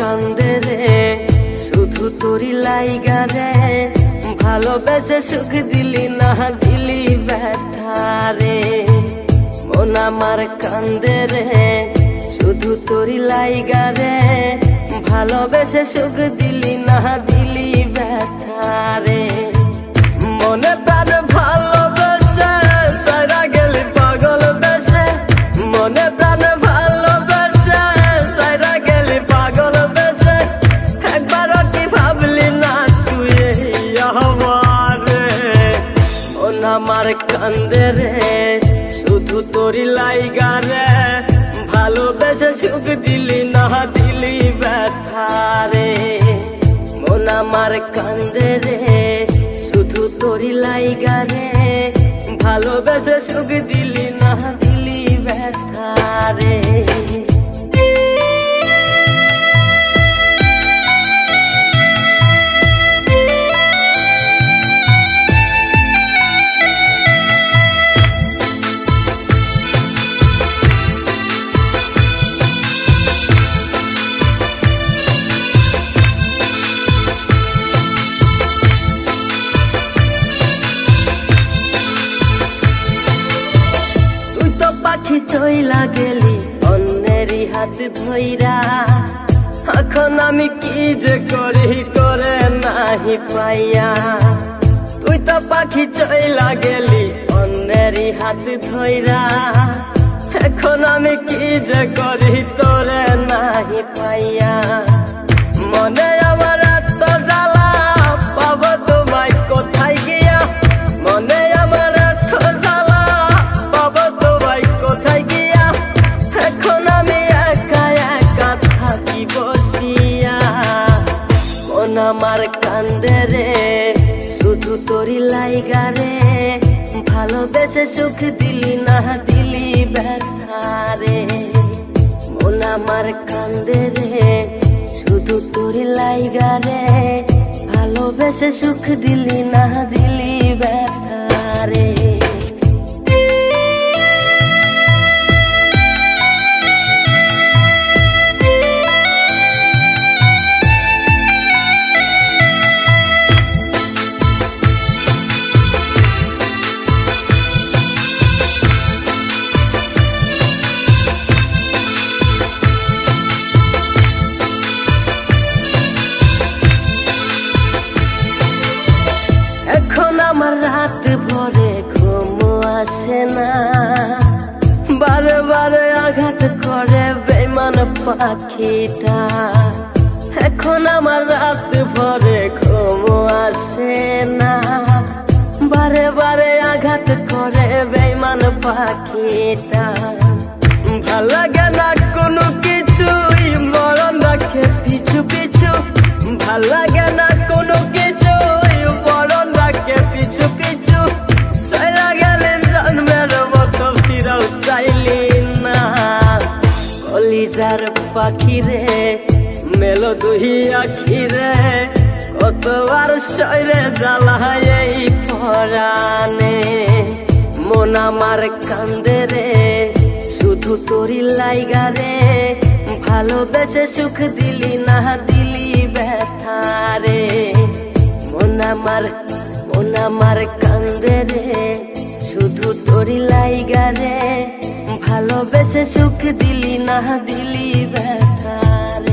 কান্দে রে শুধু তোরি লাইগা রে, ভালোবেসে সুখ দিলি না দিলি ব্যথা রে। মন আমার কান্দে রে শুধু তোরি লাইগা রে, ভালোবেসে সুখ দিলি না দিলি ব্যথা রে। মনে প্রাণ ভালোবেসে সারা গেলি পাগল বেশে, মনে প্রাণ ভালোবেসে সারা গেলি পাগল বেশে, একবারও কি ভাবলি না তুই আমার রে। মন আমার কান্দে রে শুধু তোরি লাইগা রে, ভালোবেসে সুখ দিলি না দিলি ব্যথা রে। মন আমার কান্দে রে শুধু তোরি লাইগা রে, ভালোবেসে সুখ দিলি না দিলি ব্যথা রে। পাখি চইলা গেলি অন্যেরই হাত ধইরা, এখন আমি কি যে করি করে নাহি পাইয়া। তুই তো পাখি চইলা গেলি অন্যেরই হাত ধইরা, এখন আমি কি যে করি তোরে নাহি পাইয়া। মনে আমার এত জ্বালা পাবো তোমায় কোথায় গিয়া, মনে আমার এত জ্বালা পাবো তোমায় কোথায় গিয়া, এখন আমি একা একা থাকি বসিয়া। মন আমার কান্দে রে শুধু তোরি লাইগা রে, ভালোবেসে সুখ দিলি না দিলি ব্যথা রে। মন আমার কান্দে রে শুধু তোরি লাইগা রে, ভালোবেসে সুখ দিলি না দিলি ব্যথা রে। এখন আমার রাত ভরে ঘুম আসে না, বারে বারে আঘাত করে বেমান পাখিটা। এখন আমার রাত ভরে ঘুম আসে না, বারে বারে আঘাত করে বেমান পাখিটা। ভাল লাগে না কোনো কিছুই মরণ রাখে পিছু পিছু, ভাল লাগে না কোনো কিছুই মরণ রাখে পিছু পিছু। সারা গেলে জন্মের মতো ফিরাও চাইলি না, কলিজার পাখি রে মেলো দুই আখি রে, কতবার শরীরে জ্বালায় এই পরাণে। মন আমার কান্দে রে শুধু তোরি লাইগা রে, ভালোবেসে সুখ দিলি না দিলি ব্যথা রে। মন আমার কান্দে রে শুধু তোরি লাইগা রে, ভালোবেসে সুখ দিলি না দিলি ব্যথা রে।